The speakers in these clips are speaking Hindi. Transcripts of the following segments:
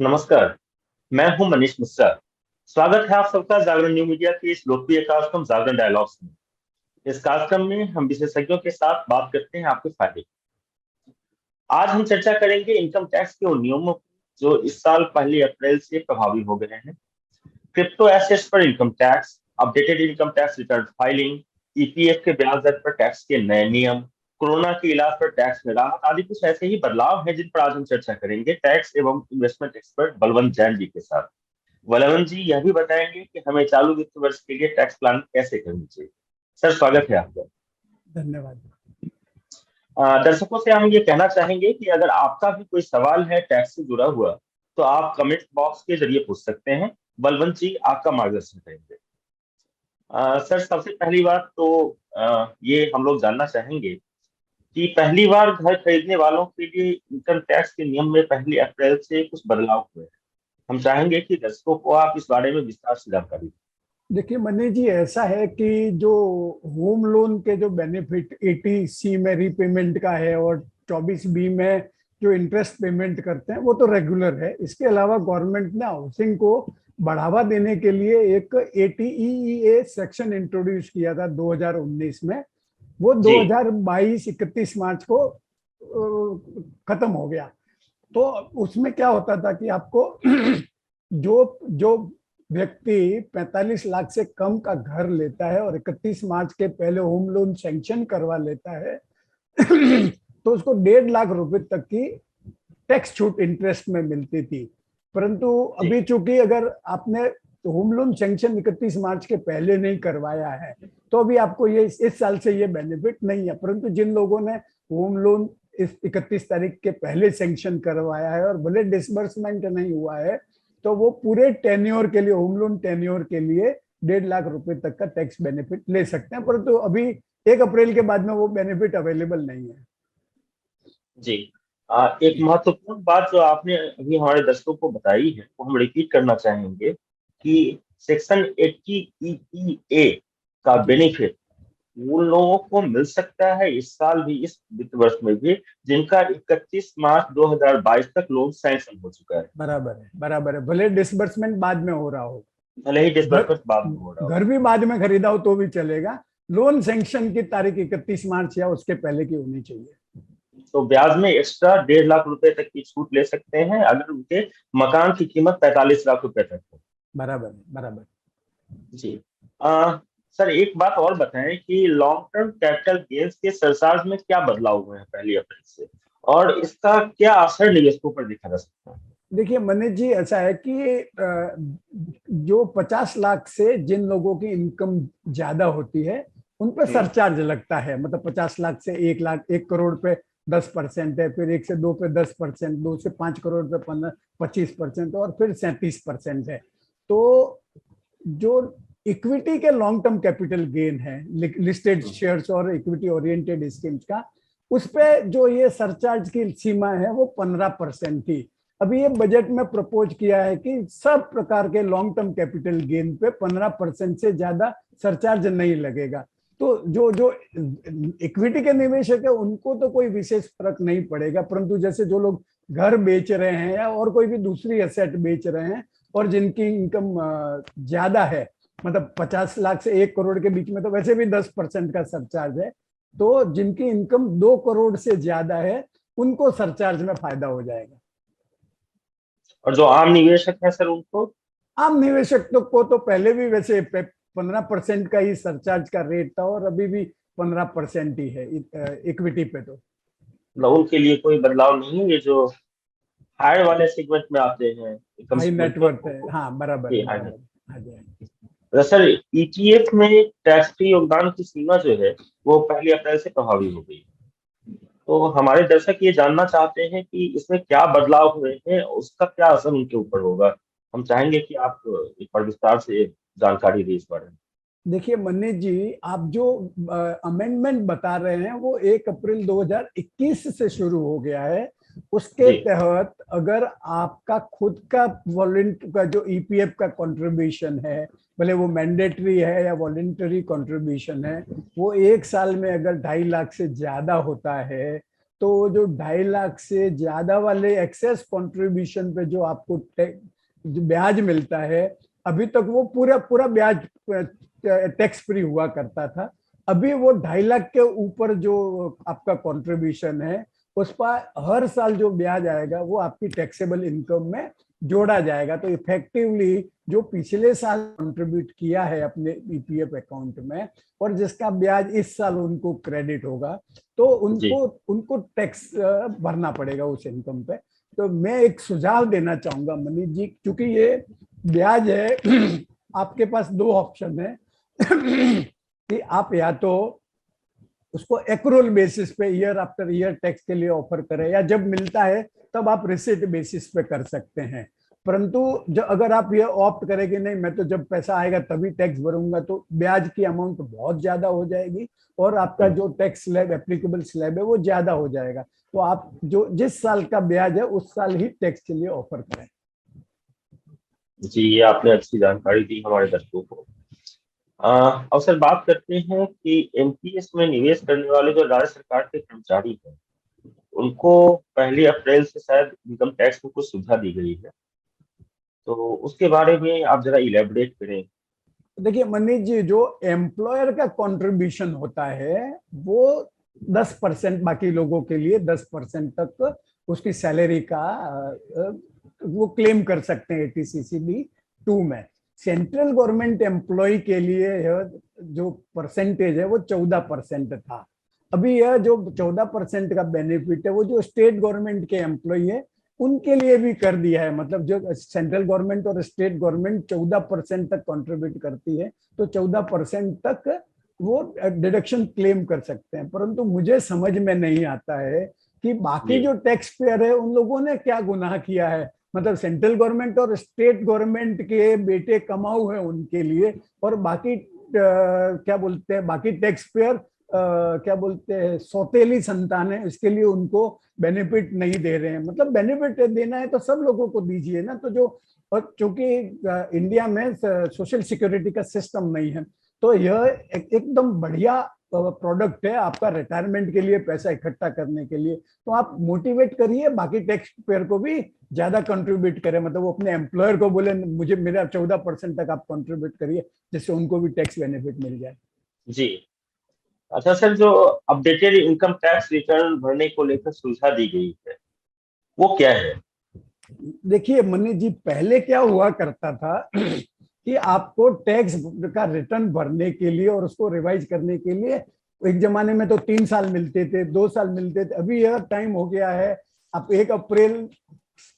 नमस्कार। मैं हूं मनीष मिश्रा। स्वागत है आप सबका जागरण न्यू मीडिया के इस लोकप्रिय कार्यक्रम जागरण डायलॉग्स में। इस कार्यक्रम में हम विशेषज्ञों के साथ बात करते हैं आपके फायदे। आज हम चर्चा करेंगे इनकम टैक्स के उन नियमों की जो इस साल 1 अप्रैल से प्रभावी हो गए हैं। क्रिप्टो एसेट्स पर income tax, updated income tax return filing, EPF के ब्याज दर पर टैक्स के नए नियम, कोरोना के इलाज पर टैक्स में राहत आदि कुछ ऐसे ही बदलाव हैं जिन पर आज हम चर्चा करेंगे टैक्स एवं इन्वेस्टमेंट एक्सपर्ट बलवंत जैन जी के साथ। बलवंत जी यह भी बताएंगे कि हमें चालू वित्त वर्ष के लिए टैक्स प्लान कैसे करनी चाहिए। सर, स्वागत है आपका। धन्यवाद। दर्शकों से हम ये कहना चाहेंगे कि अगर आपका भी कोई सवाल है टैक्स से जुड़ा हुआ तो आप कमेंट बॉक्स के जरिए पूछ सकते हैं। बलवंत जी आपका मार्गदर्शन करेंगे। सर, सबसे पहली बात तो ये हम लोग जानना चाहेंगे कि पहली बार घर खरीदने वालों के लिए इनकम टैक्स के नियम में 1 अप्रैल से कुछ बदलाव हुए हैं। हम चाहेंगे कि दर्शकों को आप इस बारे में विस्तार से जानकारी दें। देखिए मनीष जी, ऐसा है कि जो होम लोन के जो बेनिफिट 80C में रीपेमेंट का है और 24B में जो इंटरेस्ट पेमेंट करते हैं वो तो रेगुलर है। इसके अलावा गवर्नमेंट ने हाउसिंग को बढ़ावा देने के लिए एक ATEEA सेक्शन इंट्रोड्यूस किया था 2019 में। वो जी 2022 31 मार्च को खत्म हो गया। तो उसमें क्या होता था कि आपको जो जो व्यक्ति 45 लाख से कम का घर लेता है और 31 मार्च के पहले होम लोन सैंक्शन करवा लेता है तो उसको 1.5 लाख रुपए तक की टैक्स छूट इंटरेस्ट में मिलती थी। परंतु जी अभी चूंकि अगर आपने होम लोन सैंक्शन 31 मार्च के पहले नहीं करवाया है तो अभी आपको ये इस साल से ये बेनिफिट नहीं है। परंतु जिन लोगों ने होम लोन इस 31 तारीख के पहले सैंक्शन करवाया है और भले डिसबर्समेंट नहीं हुआ है तो वो पूरे टेन्योर के लिए, होम लोन टेन्योर के लिए 1.5 लाख रुपए तक का टैक्स बेनिफिट ले सकते हैं। परंतु अभी 1 अप्रैल के बाद में वो बेनिफिट अवेलेबल नहीं है। जी। एक महत्वपूर्ण बात जो आपने अभी हमारे दर्शकों को बताई है वो हम रिपीट करना चाहेंगे कि सेक्शन 80 का जी बेनिफिट उन लोगों को मिल सकता है इस साल भी, इस वित्त वर्ष में भी, जिनका 31 मार्च 2022 तक लोन सैंक्शन हो चुका है। बराबर है, बराबर है। भले डिसबर्समेंट बाद में हो रहा हो, भले ही घर डिसबर्समेंट बाद में हो रहा हो। घर भी बाद में खरीदा हो तो भी चलेगा। लोन सैंक्शन की तारीख 31 मार्च या उसके पहले की होनी चाहिए। तो ब्याज में एक्स्ट्रा 1.5 लाख रुपए तक की छूट ले सकते हैं अगर उनके मकान की कीमत 45 लाख रुपए तक हो। बराबर बराबर। जी। सर, एक बात और बताएं कि लॉन्ग टर्म कैपिटल गेन्स के सरचार्ज में क्या बदलाव हुए हैं 1 अप्रैल से, और इसका क्या असर निवेशकों पर दिखा जा सकता है। देखिए मनीष जी, ऐसा है कि जो 50 लाख से जिन लोगों की इनकम ज्यादा होती है उन पर हम्म। सरचार्ज लगता है। मतलब 50 लाख से 1 लाख, 1 करोड़ पे 10% है, फिर 1 से 2 पे 10%, 2 से 5 करोड़ पे 25% और फिर 37% है। तो जो इक्विटी के लॉन्ग टर्म कैपिटल गेन है, लिस्टेड हम्म। शेयर्स और इक्विटी ओरिएंटेड स्कीम्स का, उस पे जो ये सरचार्ज की सीमा है वो 15% थी। अभी ये बजट में प्रपोज किया है कि सब प्रकार के लॉन्ग टर्म कैपिटल गेन पे 15% से ज्यादा सरचार्ज नहीं लगेगा। तो जो जो इक्विटी के निवेशक है उनको तो कोई विशेष फर्क नहीं पड़ेगा। परंतु जैसे जो लोग घर बेच रहे हैं या और कोई भी दूसरी एसेट बेच रहे हैं और जिनकी इनकम ज्यादा है, मतलब 50 लाख से 1 करोड़ के बीच में तो वैसे भी 10% का सरचार्ज है। तो जिनकी इनकम 2 करोड़ से ज्यादा है उनको सरचार्ज में फायदा हो जाएगा। और जो आम निवेशक है सर उनको। आम निवेशक को तो पहले भी वैसे 15% का ही सरचार्ज का रेट था और अभी भी 15% ही है इक्विटी पे। तो मतलब उनके लिए कोई बदलाव नहीं है, ये जो हायर वाले सेगमेंट में आते हैं इनकम हाई सेगमेंट के नेटवर्थ है, लोगों हाँ बराबर के। है, हाँ। बराबर। हाँ जी, हाँ जी। तो सर, ईटीएफ में टैक्स फ्री योगदान की सीमा जो है वो 1 अप्रैल से प्रभावी हो गई। तो हमारे दर्शक ये जानना चाहते हैं कि इसमें क्या बदलाव हुए हैं, उसका क्या असर उनके ऊपर होगा। हम चाहेंगे कि आप एक बार विस्तार से जानकारी दें इस बारे में। देखिए मनीष जी, आप जो अमेंडमेंट बता रहे हैं वो 1 अप्रैल 2021 से शुरू हो गया है। उसके जी तहत अगर आपका खुद का वॉलंट का जो ईपीएफ का कंट्रीब्यूशन है, भले वो मैंडेटरी है या वॉलंटरी कंट्रीब्यूशन है, वो एक साल में अगर 2.5 लाख से ज्यादा होता है तो जो 2.5 लाख से ज्यादा वाले एक्सेस कंट्रीब्यूशन पे जो आपको जो ब्याज मिलता है, अभी तक वो पूरा पूरा ब्याज टैक्स फ्री हुआ करता था। अभी वो 2.5 लाख के ऊपर जो आपका कंट्रीब्यूशन है, उस पर हर साल जो ब्याज आएगा वो आपकी टैक्सेबल इनकम में जोड़ा जाएगा। तो इफेक्टिवली जो पिछले साल कंट्रीब्यूट किया है अपने ईपीएफ अकाउंट में और जिसका ब्याज इस साल उनको क्रेडिट होगा, तो उनको जी उनको टैक्स भरना पड़ेगा उस इनकम पे। तो मैं एक सुझाव देना चाहूंगा मनीष जी, क्योंकि ये ब्याज है, आपके पास दो ऑप्शन है कि आप या तो उसको एक्रूअल बेसिस पे ईयर आफ्टर ईयर टैक्स के लिए ऑफर करें, या जब मिलता है तब आप रिसिट बेसिस पे कर सकते हैं। परंतु जो अगर आप ये ऑप्ट करें कि नहीं मैं तो जब पैसा आएगा तभी टैक्स भरूंगा, तो ब्याज की अमाउंट बहुत ज्यादा हो जाएगी और आपका जो टैक्स स्लैब एप्लीकेबल स्लैब है वो ज्यादा हो जाएगा। तो आप जो जिस साल का ब्याज है उस साल ही टैक्स के लिए ऑफर करें। जी, ये आपने अच्छी जानकारी दी हमारे दर्शकों को। अब सर बात करते हैं कि एनपीएस में निवेश करने वाले जो राज्य सरकार के कर्मचारी हैं, उनको 1 अप्रैल से शायद इनकम टैक्स में कुछ सुविधा दी गई है, तो उसके बारे में आप जरा इलेबोरेट करें। देखिए मनीष जी, जो एम्प्लॉयर का कंट्रीब्यूशन होता है वो 10%, बाकी लोगों के लिए 10% तक उसकी सैलरी का वो क्लेम कर सकते हैं एटीसीसीबी 2 में। सेंट्रल गवर्नमेंट एम्प्लॉय के लिए यह जो परसेंटेज है वो 14% था। अभी यह जो 14% का बेनिफिट है वो जो स्टेट गवर्नमेंट के एम्प्लॉय है उनके लिए भी कर दिया है। मतलब जो सेंट्रल गवर्नमेंट और स्टेट गवर्नमेंट 14% तक कंट्रीब्यूट करती है, तो 14% तक वो डिडक्शन क्लेम कर सकते हैं। परंतु मुझे समझ में नहीं आता है कि बाकी जो टैक्स पेयर है उन लोगों ने क्या गुनाह किया है। मतलब सेंट्रल गवर्नमेंट और स्टेट गवर्नमेंट के बेटे कमाऊ है उनके लिए, और बाकी क्या बोलते हैं, बाकी टैक्स पेयर क्या बोलते हैं, सौतेली संतान है, इसके लिए उनको बेनिफिट नहीं दे रहे हैं। मतलब बेनिफिट देना है तो सब लोगों को दीजिए ना। तो जो, और चूंकि इंडिया में सोशल सिक्योरिटी का सिस्टम नहीं है, तो यह एकदम बढ़िया प्रोडक्ट है आपका रिटायरमेंट के लिए, पैसा इकट्ठा करने के लिए। तो आप मोटिवेट करिए बाकी टैक्स पेयर को भी ज्यादा कंट्रीब्यूट करें। मतलब वो अपने एम्प्लॉयर को बोले मुझे मेरा 14% तक आप कंट्रीब्यूट करिए, जिससे उनको भी टैक्स बेनिफिट मिल जाए। जी अच्छा सर, जो अपडेटेड इनकम टैक्स रिटर्न भरने को लेकर सुविधा दी गई है वो क्या है? देखिए मनीष जी, पहले क्या हुआ करता था कि आपको टैक्स का रिटर्न भरने के लिए और उसको रिवाइज करने के लिए एक जमाने में तो 3 साल मिलते थे, 2 साल मिलते थे। अभी यह टाइम हो गया है आप 1 अप्रैल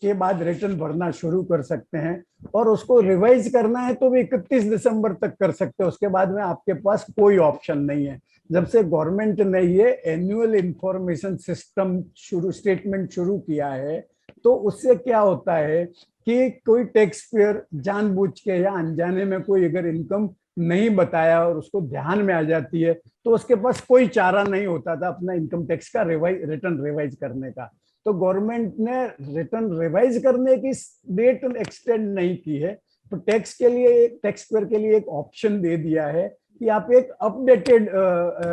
के बाद रिटर्न भरना शुरू कर सकते हैं, और उसको रिवाइज करना है तो भी 31 दिसंबर तक कर सकते हैं। उसके बाद में आपके पास कोई ऑप्शन नहीं है। जब से गवर्नमेंट ने ये एनुअल इंफॉर्मेशन सिस्टम स्टेटमेंट शुरू किया है, तो उससे क्या होता है कि कोई टैक्स पेयर जानबूझ के या अनजाने में कोई अगर इनकम नहीं बताया और उसको ध्यान में आ जाती है, तो उसके पास कोई चारा नहीं होता था अपना इनकम टैक्स का रिटर्न रिवाइज करने का। तो गवर्नमेंट ने रिटर्न रिवाइज करने की डेट एक्सटेंड नहीं की है, तो टैक्स के लिए, टैक्स पेयर के लिए एक ऑप्शन दे दिया है कि आप एक अपडेटेड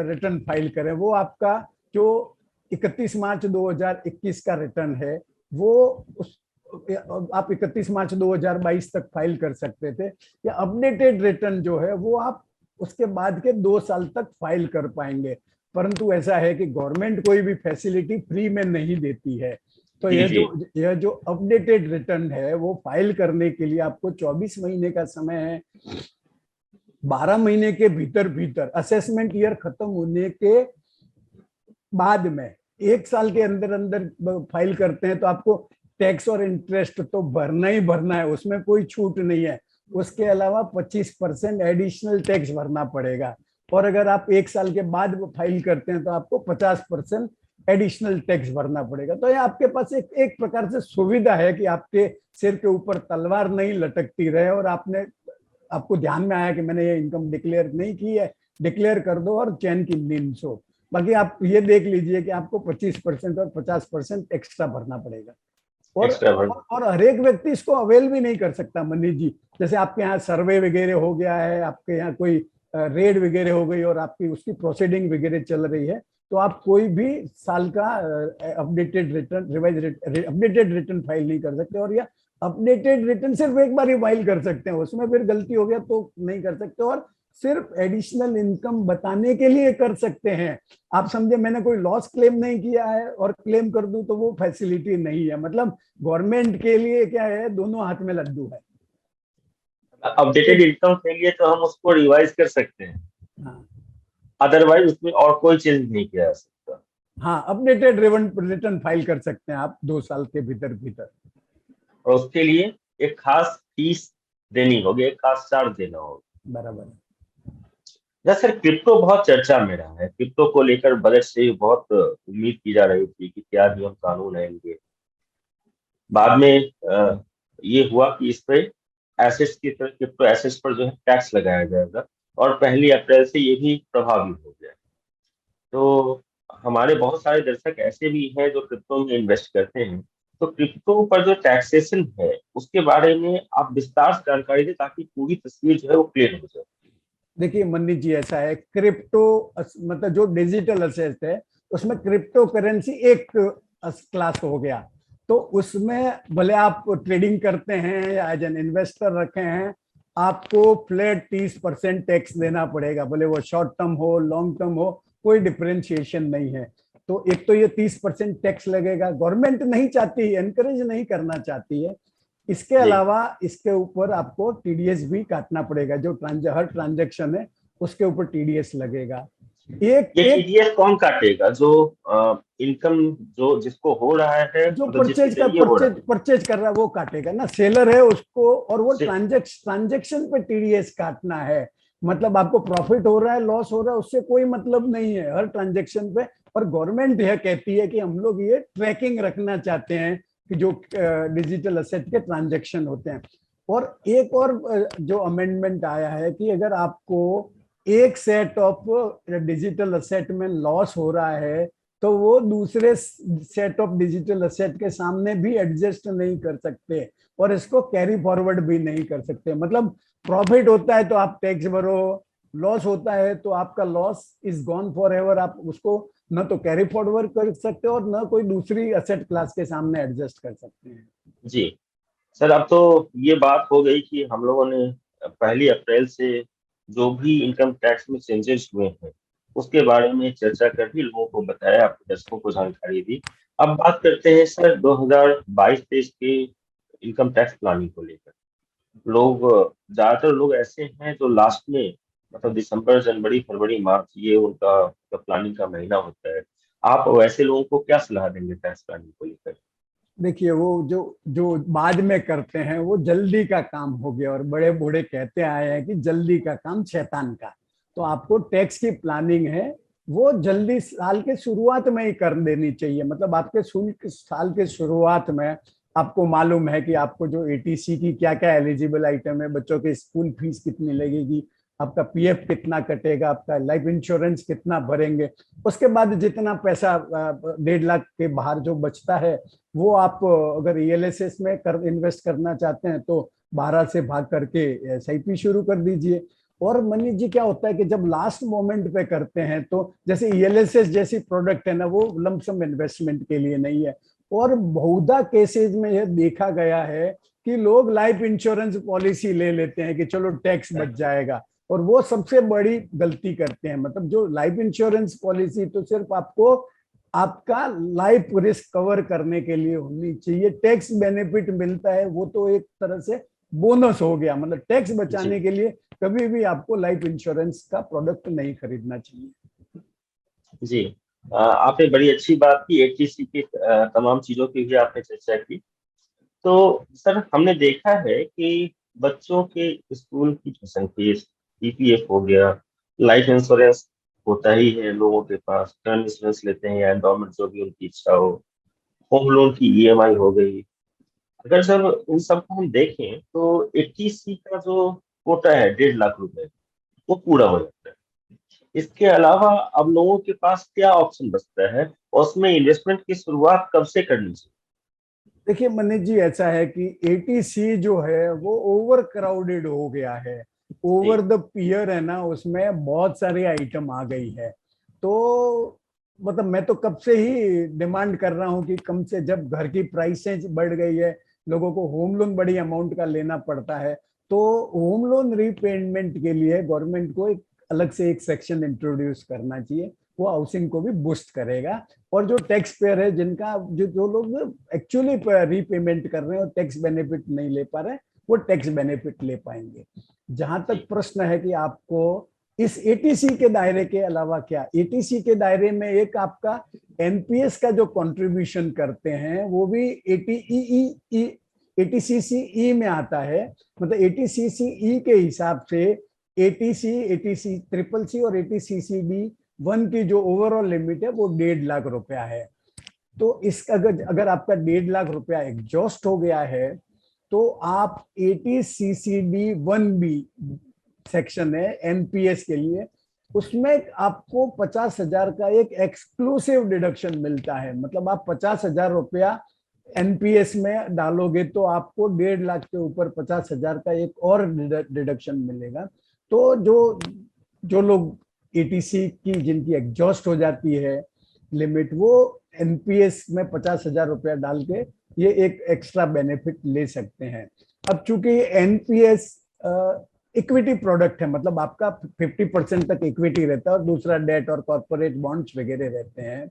रिटर्न फाइल करें। वो आपका जो 31 मार्च 2021 का रिटर्न है वो उस आप 31 मार्च 2022 तक फाइल कर सकते थे, या अपडेटेड रिटर्न जो है वो आप उसके बाद के 2 साल तक फाइल कर पाएंगे। परंतु ऐसा है कि गवर्नमेंट कोई भी फैसिलिटी फ्री में नहीं देती है। तो जी यह जो अपडेटेड रिटर्न है वो फाइल करने के लिए आपको 24 महीने का समय है। 12 महीने के भीतर भीतर असेसमेंट ईयर खत्म होने के बाद में 1 साल के अंदर अंदर फाइल करते हैं तो आपको टैक्स और इंटरेस्ट तो भरना ही भरना है, उसमें कोई छूट नहीं है। उसके अलावा 25% एडिशनल टैक्स भरना पड़ेगा, और अगर आप 1 साल के बाद फाइल करते हैं तो आपको 50% एडिशनल टैक्स भरना पड़ेगा। तो ये आपके पास एक प्रकार से सुविधा है कि आपके सिर के ऊपर तलवार नहीं लटकती रहे, और आपको ध्यान में आया कि मैंने ये इनकम डिक्लेयर नहीं की है, डिक्लेयर कर दो और चैन की नींद सो। बाकी आप ये देख लीजिए कि आपको 25% और 50% एक्स्ट्रा भरना पड़ेगा, और हर एक व्यक्ति इसको अवेल भी नहीं कर सकता मनीष जी। जैसे आपके यहाँ सर्वे वगैरह हो गया है, आपके यहाँ कोई रेड वगैरह हो गई और आपकी उसकी प्रोसीडिंग वगैरह चल रही है, तो आप कोई भी साल का अपडेटेड रिटर्न फाइल नहीं कर सकते, और या अपडेटेड रिटर्न सिर्फ एक बार ही फाइल कर सकते हैं, उसमें फिर गलती हो गया तो नहीं कर सकते, और सिर्फ एडिशनल इनकम बताने के लिए कर सकते हैं। आप समझे, मैंने कोई लॉस क्लेम नहीं किया है और क्लेम कर दूं तो वो फैसिलिटी नहीं है। मतलब गवर्नमेंट के लिए क्या है, दोनों हाथ में लड्डू है। अपडेटेड इनकम के लिए तो हम उसको रिवाइज कर सकते हैं, हाँ अदरवाइज उसमें और कोई चेंज नहीं किया जा सकता। हाँ, अपडेटेड रिटर्न फाइल कर सकते हैं आप 2 साल के भीतर भीतर। और उसके लिए एक खास फीस देनी होगी, एक खास चार्ज देना होगा। बराबर। जैसे सर क्रिप्टो बहुत चर्चा में रहा है, क्रिप्टो को लेकर बजट से बहुत उम्मीद की जा रही थी कि क्या नियम कानून आएंगे। बाद में ये हुआ कि इस पे एसेट्स की तरह क्रिप्टो एसेट्स पर जो है टैक्स लगाया जाएगा, और 1 अप्रैल से ये भी प्रभावी हो गया। तो हमारे बहुत सारे दर्शक ऐसे भी हैं जो क्रिप्टो में इन्वेस्ट करते हैं, तो क्रिप्टो पर जो टैक्सेशन है उसके बारे में आप विस्तार से जानकारी दें ताकि पूरी तस्वीर जो है वो क्लियर हो जाए। देखिए मनीष जी, ऐसा है, क्रिप्टो मतलब जो डिजिटल असेट है उसमें क्रिप्टो करेंसी एक क्लास हो गया। तो उसमें भले आप ट्रेडिंग करते हैं या एज एन इन्वेस्टर रखे हैं, आपको फ्लैट 30% टैक्स देना पड़ेगा, भले वो शॉर्ट टर्म हो लॉन्ग टर्म हो, कोई डिफरेंशिएशन नहीं है। तो एक तो ये 30% टैक्स लगेगा, गवर्नमेंट नहीं चाहती, एनकरेज नहीं करना चाहती है। इसके जी, अलावा इसके ऊपर आपको टीडीएस भी काटना पड़ेगा, जो हर ट्रांजेक्शन है उसके ऊपर टीडीएस लगेगा। एक ये एक टीडीएस कौन काटेगा? जो इनकम जो जिसको हो रहा है, जो मतलब जिसके जरिए हो रहा है। परचेज कर रहा है वो काटेगा ना, सेलर है उसको, और वो से- ट्रांजेक्शन पे टीडीएस काटना है। मतलब आपको प्रॉफिट हो रहा है लॉस हो रहा है उससे कोई मतलब नहीं है, हर ट्रांजेक्शन पे। और गवर्नमेंट यह कहती है कि हम लोग ये ट्रैकिंग रखना चाहते हैं कि जो डिजिटल असेट के ट्रांजेक्शन होते हैं। और एक और जो अमेंडमेंट आया है कि अगर आपको एक सेट ऑफ डिजिटल असेट में लॉस हो रहा है तो वो दूसरे सेट ऑफ डिजिटल असेट के सामने भी एडजस्ट नहीं कर सकते, और इसको कैरी फॉरवर्ड भी नहीं कर सकते। मतलब प्रॉफिट होता है तो आप टैक्स भरो, लॉस होता है तो आपका loss is gone for ever, आप उसको न तो कैरी फॉरवर्ड कर सकते हो और न कोई दूसरी असेट क्लास के सामने एडजस्ट कर सकते हैं। जी सर, अब तो ये बात हो गई कि हम लोगों ने 1 अप्रैल से जो भी इनकम टैक्स में चेंजेस हुए हैं उसके बारे में चर्चा कर भी लोगों को बताया, आपके दर्शकों को जानकारी दी। अब बात करते हैं सर 2022-23 के इनकम टैक्स प्लानिंग को लेकर। लोग ज्यादातर लोग ऐसे हैं जो लास्ट में, मतलब दिसंबर जनवरी फरवरी मार्च, ये उनका प्लानिंग का महीना होता है। आप वैसे लोगों को क्या सलाह देंगे टैक्स प्लानिंग को लेकर? देखिए, वो जो जो बाद में करते हैं वो जल्दी का काम हो गया, और बड़े बूढ़े कहते आए हैं कि जल्दी का काम शैतान का। तो आपको टैक्स की प्लानिंग है वो जल्दी साल के शुरुआत में ही कर देनी चाहिए। मतलब आपके साल के शुरुआत में आपको मालूम है कि आपको जो एटीसी की क्या क्या एलिजिबल आइटम है, बच्चों के स्कूल फीस कितनी लगेगी, आपका पीएफ कितना कटेगा, आपका लाइफ इंश्योरेंस कितना भरेंगे, उसके बाद जितना पैसा 1.5 लाख के बाहर जो बचता है वो आप अगर ईएलएसएस में इन्वेस्ट करना चाहते हैं तो 12 से भाग करके एसआईपी शुरू कर दीजिए। और मनीष जी, क्या होता है कि जब लास्ट मोमेंट पे करते हैं तो जैसे ईएलएसएस जैसी प्रोडक्ट है ना, वो लमसम इन्वेस्टमेंट के लिए नहीं है। और बहुधा केसेज में यह देखा गया है कि लोग लाइफ इंश्योरेंस पॉलिसी ले लेते हैं कि चलो टैक्स बच जाएगा, और वो सबसे बड़ी गलती करते हैं। मतलब जो लाइफ इंश्योरेंस पॉलिसी तो सिर्फ आपको आपका लाइफ रिस्क कवर करने के लिए होनी चाहिए, टैक्स बेनिफिट मिलता है वो तो एक तरह से बोनस हो गया। मतलब टैक्स बचाने जी के लिए कभी भी आपको लाइफ इंश्योरेंस का प्रोडक्ट नहीं खरीदना चाहिए। जी, आपने बड़ी अच्छी बात की, एचटीसी की तमाम चीजों की भी आपने चर्चा की। तो सर हमने देखा है कि बच्चों के स्कूल की ट्यूशन फीस, ईपीएफ हो गया, लाइफ इंश्योरेंस होता ही है लोगों के पास, टर्म इंश्योरेंस लेते हैं या एंडोमेंट जो भी उनकी इच्छा हो, होम लोन की ईएमआई हो गई। अगर सर इन सबको हम देखें तो एचटीसी का जो कोटा है 1.5 लाख रुपए, वो पूरा हो जाता है। इसके अलावा अब लोगों के पास क्या ऑप्शन बचता है, और उसमें इन्वेस्टमेंट की शुरुआत कब से करनी चाहिए? देखिए मनीष जी, ऐसा है कि एटीसी जो है वो ओवर क्राउडेड हो गया है, ओवर जी द पीयर है ना, उसमें बहुत सारी आइटम आ गई है। तो मतलब मैं तो कब से ही डिमांड कर रहा हूं कि कम से, जब घर की प्राइसें बढ़ गई है, लोगों को होम लोन बड़ी अमाउंट का लेना पड़ता है, तो होम लोन रीपेमेंट के लिए गवर्नमेंट को एक अलग से एक सेक्शन इंट्रोड्यूस करना चाहिए। वो हाउसिंग को भी बूस्ट करेगा, और जो टैक्स पेयर है, जिनका जो जो लोग एक्चुअली रीपेमेंट कर रहे हैं और टैक्स बेनिफिट नहीं ले पा रहे, वो टैक्स बेनिफिट ले पाएंगे। जहां तक जी। प्रश्न है कि आपको इस एटीसी के दायरे के अलावा क्या, एटीसी के दायरे में एक आपका एनपीएस का जो कंट्रीब्यूशन करते हैं वो भी एटीई एटीसीसी में आता है। मतलब एटीसीसी के हिसाब से एटीसी, एटीसी ट्रिपल सी और एटीसीसी डी वन की जो ओवरऑल लिमिट है वो 1.5 लाख रुपया है। तो इस अगर आपका 1.5 लाख रुपया एग्जॉस्ट हो गया है, तो आप एटीसीसीडी 1B सेक्शन है एनपीएस के लिए, उसमें आपको 50,000 का एक एक्सक्लूसिव डिडक्शन मिलता है। मतलब आप 50,000 रुपया एनपीएस में डालोगे तो आपको 1.5 लाख के ऊपर 50,000 का एक और डिडक्शन मिलेगा। तो जो जो लोग एटीसी की, जिनकी एग्जॉस्ट हो जाती है लिमिट, वो एनपीएस में 50,000 रुपया डाल के ये एक एक्स्ट्रा बेनिफिट ले सकते हैं। अब चूंकि एनपीएस इक्विटी प्रोडक्ट है, मतलब आपका 50% तक इक्विटी रहता है और दूसरा डेट और कॉर्पोरेट बॉन्ड्स वगैरह रहते हैं,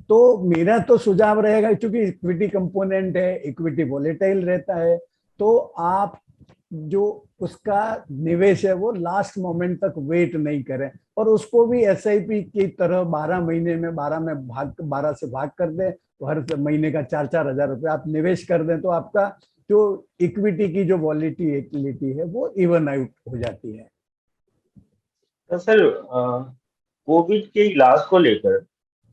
तो मेरा तो सुझाव रहेगा, क्योंकि इक्विटी कंपोनेंट है, इक्विटी वोलेटाइल रहता है, तो आप जो उसका निवेश है वो लास्ट मोमेंट तक वेट नहीं करें, और उसको भी एसआईपी की तरह 12 महीने में 12 से भाग कर दें, तो हर महीने का 4-4 हजार रुपये आप निवेश कर दें, तो आपका जो इक्विटी की जो वॉलिटिलिटी है वो इवन आउट हो जाती है। तो सर, कोविड के इलाज को लेकर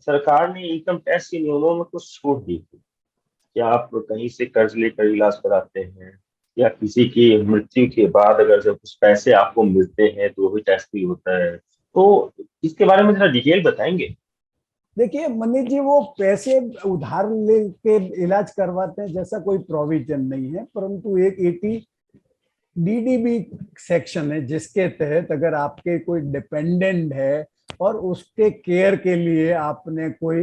सरकार ने इनकम टैक्स के नियमों में कुछ छूट दी थी। क्या आप कहीं से कर्ज लेकर इलाज कराते हैं, या किसी की मृत्यु के बाद अगर जब कुछ पैसे आपको मिलते हैं तो वो भी टैक्स फ्री होता है, तो इसके बारे में जरा डिटेल बताएंगे? देखिए मनीष जी, वो पैसे उधार लेके इलाज करवाते हैं जैसा कोई प्रोविजन नहीं है, परंतु एक एटी डीडीबी सेक्शन है जिसके तहत अगर आपके कोई डिपेंडेंट है और उसके केयर के लिए आपने कोई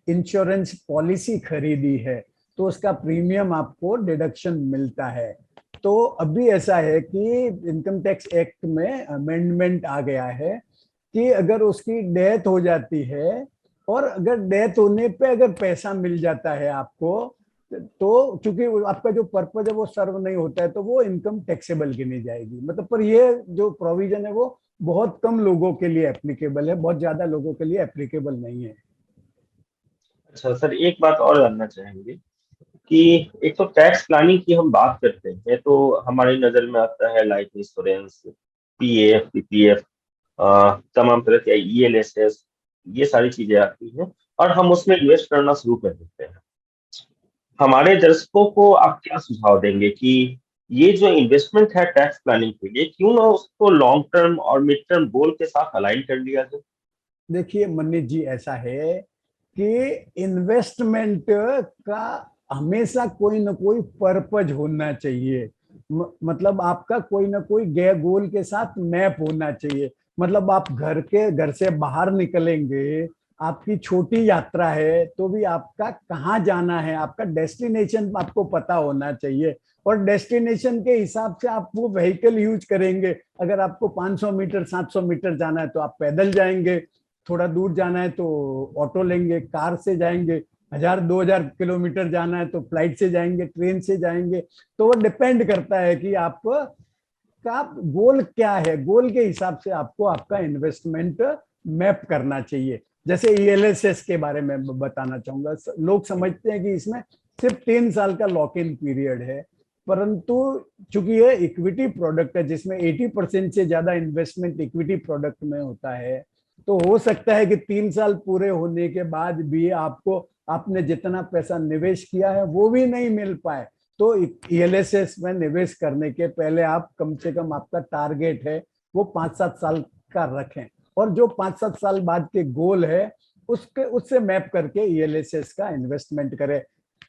इंश्योरेंस पॉलिसी खरीदी है, तो उसका प्रीमियम आपको डिडक्शन मिलता है। तो अभी ऐसा है कि इनकम टैक्स एक्ट में अमेंडमेंट आ गया है कि अगर उसकी डेथ हो जाती है, और अगर डेथ होने पे अगर पैसा मिल जाता है आपको, तो चूंकि आपका जो पर्पज है वो सर्व नहीं होता है, तो वो इनकम टैक्सेबल गिनी जाएगी। मतलब पर ये जो प्रोविजन है वो बहुत कम लोगों के लिए एप्लीकेबल है, बहुत ज्यादा लोगों के लिए एप्लीकेबल नहीं है। अच्छा सर, एक बात और जानना चाहेंगे कि एक तो टैक्स प्लानिंग की हम बात करते हैं तो हमारी नजर में आता है लाइफ इंश्योरेंस, पीएफ, पीपीएफ, तमाम तरह के ईएलएसएस, ये सारी चीजें आती हैं और हम उसमें इन्वेस्ट करना शुरू कर देते हैं। हमारे दर्शकों को आप क्या सुझाव देंगे कि ये जो इन्वेस्टमेंट है टैक्स प्लानिंग के लिए, क्यों ना उसको लॉन्ग टर्म और मिड टर्म गोल के साथ अलाइन कर लिया जाए? देखिए मनीष जी, ऐसा है कि इन्वेस्टमेंट का हमेशा कोई ना कोई पर्पज होना चाहिए। मतलब आपका कोई ना कोई गोल के साथ मैप होना चाहिए। मतलब आप घर से बाहर निकलेंगे, आपकी छोटी यात्रा है, तो भी आपका कहाँ जाना है, आपका डेस्टिनेशन आपको पता होना चाहिए, और डेस्टिनेशन के हिसाब से आप वो व्हीकल यूज करेंगे। अगर आपको 500 मीटर 700 मीटर जाना है तो आप पैदल जाएंगे, थोड़ा दूर जाना है तो ऑटो लेंगे, कार से जाएंगे, 1,000-2,000 किलोमीटर जाना है तो फ्लाइट से जाएंगे, ट्रेन से जाएंगे। तो वो डिपेंड करता है कि आप का गोल क्या है, गोल के हिसाब से आपको आपका इन्वेस्टमेंट मैप करना चाहिए। जैसे ईएलएसएस के बारे में बताना चाहूंगा। लोग समझते हैं कि इसमें सिर्फ 3 साल का लॉक इन पीरियड है, परंतु चूंकि ये इक्विटी प्रोडक्ट है जिसमें 80% से ज्यादा इन्वेस्टमेंट इक्विटी प्रोडक्ट में होता है, तो हो सकता है कि 3 साल पूरे होने के बाद भी आपको आपने जितना पैसा निवेश किया है वो भी नहीं मिल पाए। तो ईएलएसएस में निवेश करने के पहले आप कम से कम, आपका टारगेट है वो 5-7 साल का रखें, और जो 5-7 साल बाद के गोल है उसके उससे मैप करके ईएलएसएस का इन्वेस्टमेंट करें।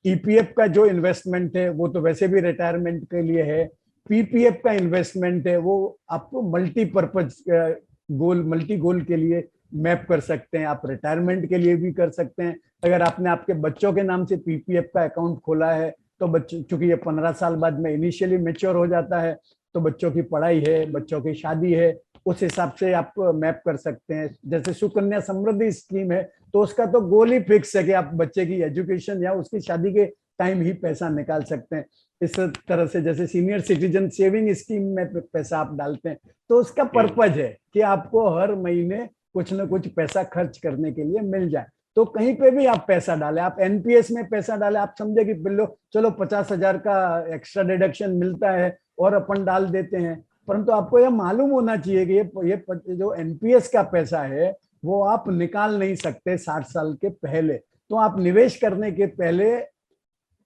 ईपीएफ का जो इन्वेस्टमेंट है वो तो वैसे भी रिटायरमेंट के लिए है। पीपीएफ का इन्वेस्टमेंट है वो आपको मल्टीपर्पज गोल, मल्टी गोल के लिए मैप कर सकते हैं, आप रिटायरमेंट के लिए भी कर सकते हैं। अगर आपने आपके बच्चों के नाम से पीपीएफ का अकाउंट खोला है तो बच्चों, चूंकि ये 15 साल बाद में इनिशियली मेच्योर हो जाता है, तो बच्चों की पढ़ाई है, बच्चों की शादी है, उस हिसाब से आप मैप कर सकते हैं। जैसे सुकन्या समृद्धि स्कीम है, तो उसका तो गोल ही फिक्स है कि आप बच्चे की एजुकेशन या उसकी शादी के टाइम ही पैसा निकाल सकते हैं। इस तरह से जैसे सीनियर सिटीजन सेविंग स्कीम में पैसा आप डालते हैं, तो उसका पर्पज है कि आपको हर महीने कुछ न कुछ पैसा खर्च करने के लिए मिल जाए। तो कहीं पे भी आप पैसा डालें, आप एनपीएस में पैसा डालें, आप समझे कि बिल्लो चलो 50,000 का एक्स्ट्रा डिडक्शन मिलता है और अपन डाल देते हैं, परंतु आपको यह मालूम होना चाहिए कि ये जो एनपीएस का पैसा है वो आप निकाल नहीं सकते 60 साल के पहले। तो आप निवेश करने के पहले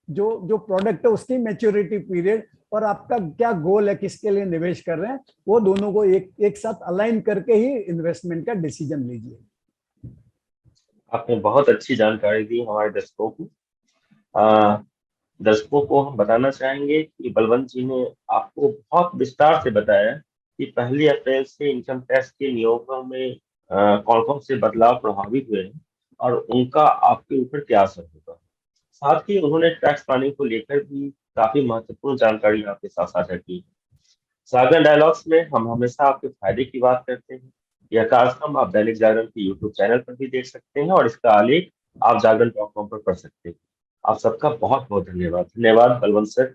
जो जो प्रोडक्ट है उसकी मैच्योरिटी पीरियड और आपका क्या गोल है, किसके लिए निवेश कर रहे हैं, वो दोनों को एक साथ अलाइन करके ही इन्वेस्टमेंट का डिसीजन लीजिए। आपने बहुत अच्छी जानकारी दी हमारे दर्शकों को। दर्शकों को हम बताना चाहेंगे कि बलवंत जी ने आपको बहुत विस्तार से बताया कि 1 अप्रैल से इनकम टैक्स के नियमों में कौन कौन से बदलाव प्रभावित हुए हैं और उनका आपके ऊपर क्या असर होगा। साथ ही उन्होंने टैक्स प्लानिंग को लेकर भी काफी महत्वपूर्ण जानकारी आपके साथ साझा की। सागर डायलॉग्स में हम हमेशा आपके फायदे की बात करते हैं। यह कार्यक्रम आप दैनिक जागरण के यूट्यूब चैनल पर भी देख सकते हैं और इसका आलेख आप जागरण.com पर पढ़ सकते हैं। आप सबका बहुत बहुत धन्यवाद। धन्यवाद बलवंत सर।